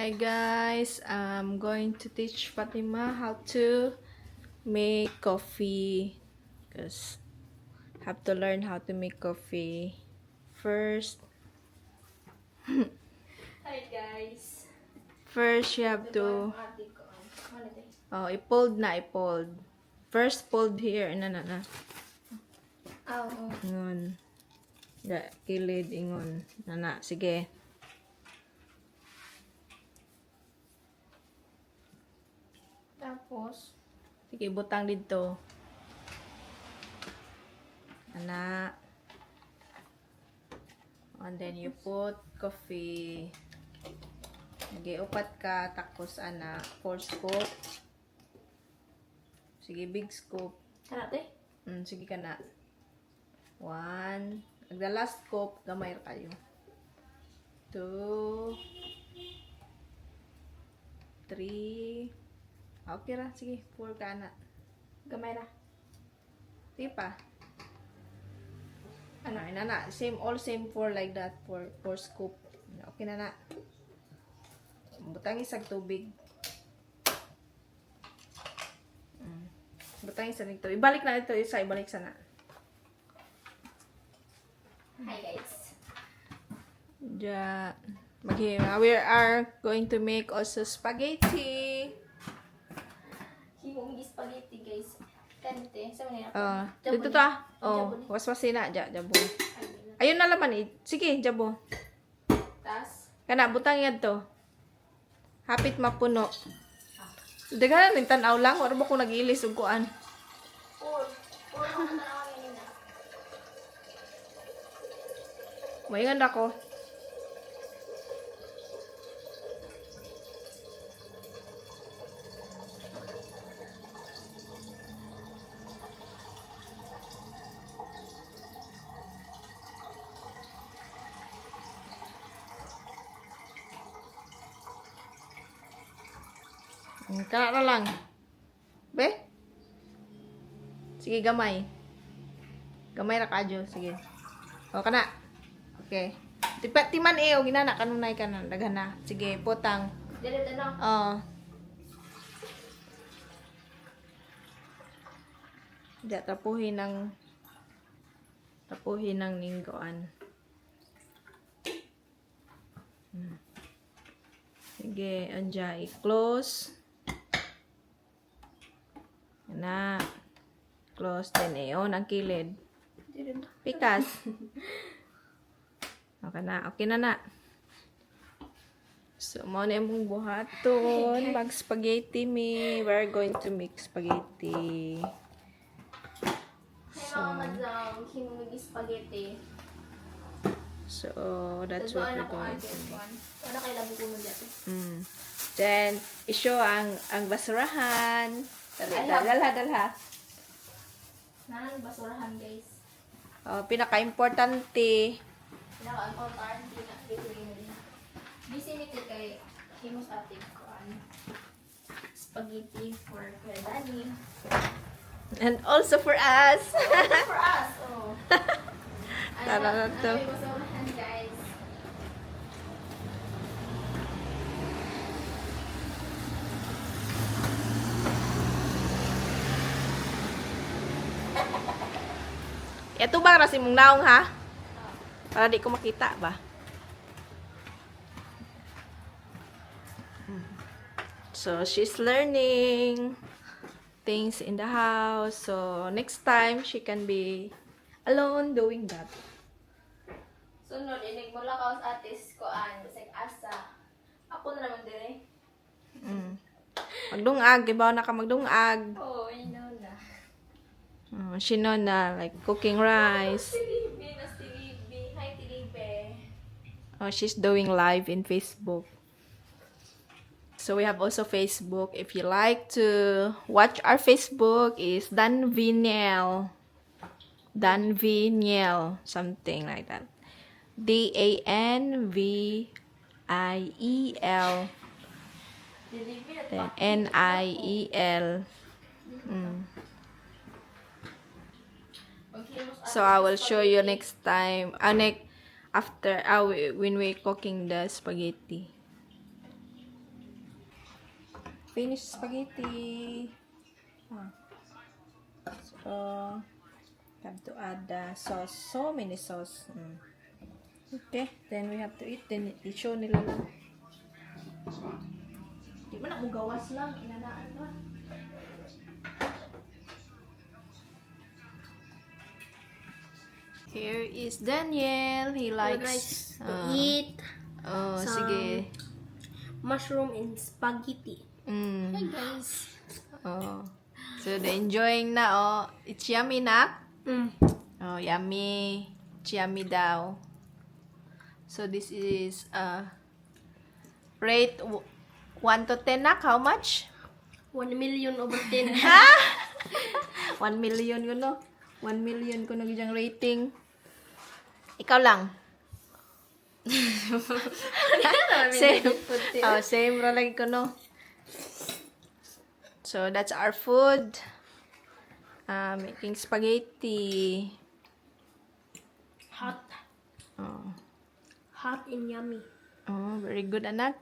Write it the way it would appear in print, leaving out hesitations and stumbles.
Hi guys, I'm going to teach Fatima how to make coffee because have to learn how to make coffee first. Hi guys. First you have to i-fold. First fold here na. Ingon. Kilid ingon. Na. Sige. Tapos, Sige, butang dito. Ana. And then you put coffee. Sige, upat ka. Tapos, 4 scoop. Sige, big scoop. karate? Sige ka na. 1. The last scoop, gamay ra kayo. 2. 3. Okay ra. Sige, 4 ka na. Gamay ra. Sige pa. Na. All same 4 like that. 4 scoop. Okay na. Butang isang tubig. Butang isang nito. Ibalik na ito. Ibalik sana. Hi guys. We are going to make also spaghetti. Himong spaghetti guys. Kanite, sa manila. Dito ta. Waswasin na. Jabo. Ayun na laman. Sige, jabo. Tas, Kana, butang yan to. Hapit mapuno. Daghan na, tanaw lang. Wala ba kung nag-iilis o kuan? Pur ako tanawan ngayon na. Mayangan ako. Kana na lang. Be? Sige, gamay. Gamay ra kadyo. Sige. O, kana. Okay. Timan o ginana. Kanunay ka na. Daghan na. Sige, putang. Diret ano? Tapuhin ng ninggoan. Sige, anja i-close. Na. Close din on ang kilid. Pikas. Okay na. So, mo na yung buhaton. Mag-spaghetti me. We're going to make spaghetti. Hi mga madlang. Himong spaghetti. So, that's what we're going to make. Ano kayo labo ko mo dito? Then, isyo ang basurahan. Dalha. Nang basurahan guys. Pinaka-importante. Pinaka-importante na dito yun. Busy nito kay himos ating kuan. Spaghetti for Kuya Danny. And also for us. For us, oh. Tara na to. Ano yung basurahan guys? Ito ba kasi mong naong ha? Para di ko makita ba? So, she's learning things in the house. So, next time, she can be alone doing that. Sunod, inig mo lang ako sa atis kuan. Bisag asa. Ako na naman din Magdungag, diba na ka magdungag? Oh, I know na. She know na, like, cooking rice. Tilibi. Hi, Tilibi. She's doing live in Facebook. So, we have also Facebook. If you like to watch our Facebook, is Dan Viniel. Something like that. DANVIEL. Then NIEL. So I will show you next time. When we cooking the spaghetti. finish spaghetti. So, have to add the sauce. So many sauce. Okay, then we have to eat. Then i-show nila lang. Di man ako gawas lang. Inanaan ba? Here is Daniel. He likes to eat Oh, some sige. mushroom and spaghetti. Hi Mm. guys. Oh. So, they're enjoying na, oh. It's yummy na. Oh, yummy. It's yummy daw. So, this is, rate 1 to 10 nak. How much? 1 million over 10. 1 million ko, no? 1 million ko na gyang rating. Ikaw lang. Same. Oh, same ra lagi ko, no? So, that's our food. Making spaghetti. Hot. Oh. Hot and yummy. Oh, very good, anak.